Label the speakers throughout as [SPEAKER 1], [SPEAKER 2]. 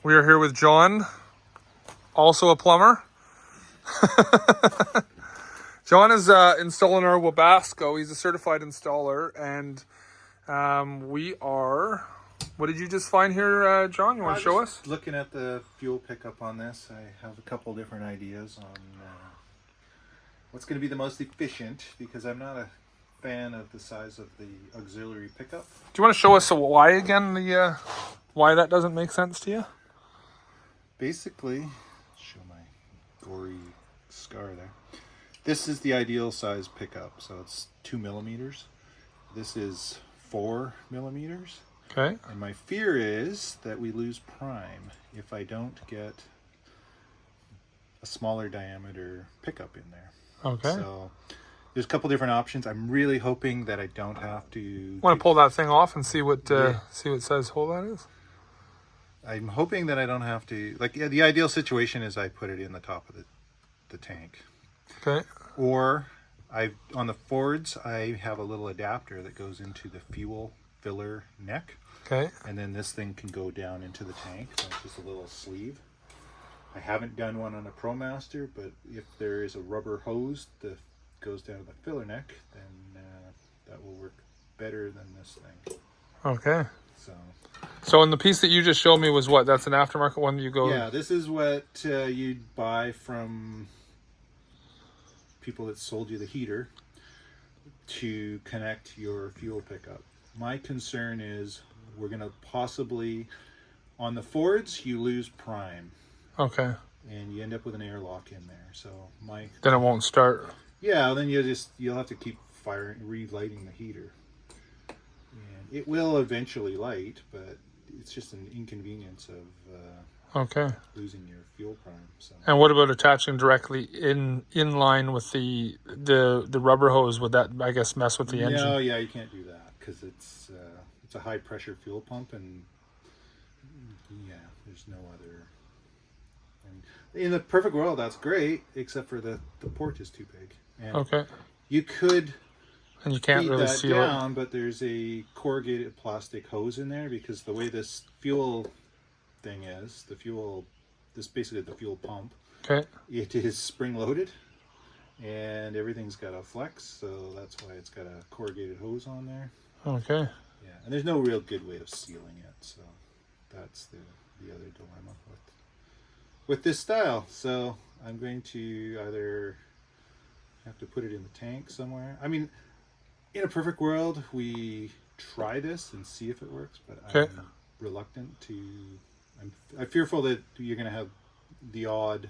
[SPEAKER 1] We are here with John, also a plumber. John is installing our Wabasco. He's a certified installer, and we are... What did you just find here, John? You want to show us?
[SPEAKER 2] Looking at the fuel pickup on this, I have a couple different ideas on what's going to be the most efficient, because I'm not a fan of the size of the auxiliary pickup.
[SPEAKER 1] Do you want to show us why again, the why that doesn't make sense to you?
[SPEAKER 2] Basically, show my gory scar there. This is the ideal size pickup, so it's 2 millimeters. This is 4 millimeters.
[SPEAKER 1] Okay.
[SPEAKER 2] And my fear is that we lose prime if I don't get a smaller diameter pickup in there.
[SPEAKER 1] Okay.
[SPEAKER 2] So there's a couple different options. I'm really hoping that I don't have to...
[SPEAKER 1] Want to pull that thing off and see what says hole that is?
[SPEAKER 2] I'm hoping that I don't have to... Like, yeah, the ideal situation is I put it in the top of the tank.
[SPEAKER 1] Okay.
[SPEAKER 2] Or on the Fords, I have a little adapter that goes into the fuel filler neck.
[SPEAKER 1] Okay.
[SPEAKER 2] And then this thing can go down into the tank. So it's just a little sleeve. I haven't done one on a ProMaster, but if there is a rubber hose that goes down to the filler neck, then that will work better than this thing.
[SPEAKER 1] Okay.
[SPEAKER 2] So
[SPEAKER 1] in the piece that you just showed me was what? That's an aftermarket one that you go...
[SPEAKER 2] Yeah, this is what you'd buy from people that sold you the heater to connect your fuel pickup. My concern is we're going to possibly, on the Fords, you lose prime.
[SPEAKER 1] Okay.
[SPEAKER 2] And you end up with an airlock in there. So
[SPEAKER 1] then it won't start.
[SPEAKER 2] Yeah, then you'll have to keep relighting the heater. And it will eventually light, but it's just an inconvenience of losing your fuel prime. So.
[SPEAKER 1] And what about attaching directly in line with the rubber hose? Would that, I guess, mess with the engine?
[SPEAKER 2] No, yeah, you can't do that because it's a high pressure fuel pump, and yeah, there's no other. In the perfect world, that's great, except for the port is too big. And you could
[SPEAKER 1] and you can't really seal
[SPEAKER 2] down, but there's a corrugated plastic hose in there because the way this fuel thing is, this basically the fuel pump. Okay. It is spring loaded, and everything's got a flex, so that's why it's got a corrugated hose on there.
[SPEAKER 1] Okay.
[SPEAKER 2] Yeah, and there's no real good way of sealing it, so that's the other dilemma with this style. So I'm going to either have to put it in the tank somewhere. I mean, in a perfect world, we try this and see if it works, but I'm reluctant to. I'm fearful that you're going to have the odd,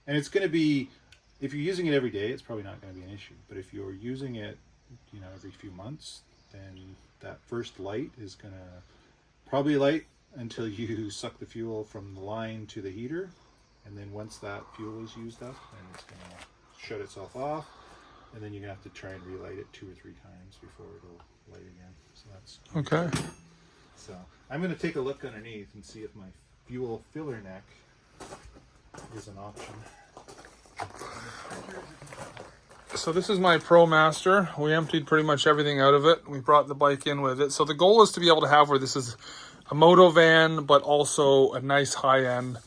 [SPEAKER 2] and it's going to be, if you're using it every day, it's probably not going to be an issue. But if you're using it, every few months, then that first light is going to probably light until you suck the fuel from the line to the heater, and then once that fuel is used up, then it's going to shut itself off, and then you're going to have to try and relight it 2 or 3 times before it'll light again. So that's
[SPEAKER 1] okay.
[SPEAKER 2] So I'm going to take a look underneath and see if my fuel filler neck is an option.
[SPEAKER 1] So this is my ProMaster. We emptied pretty much everything out of it. We brought the bike in with it. So the goal is to be able to have where this is a moto van, but also a nice high-end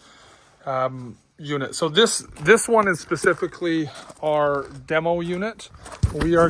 [SPEAKER 1] unit. So this one is specifically our demo unit. We are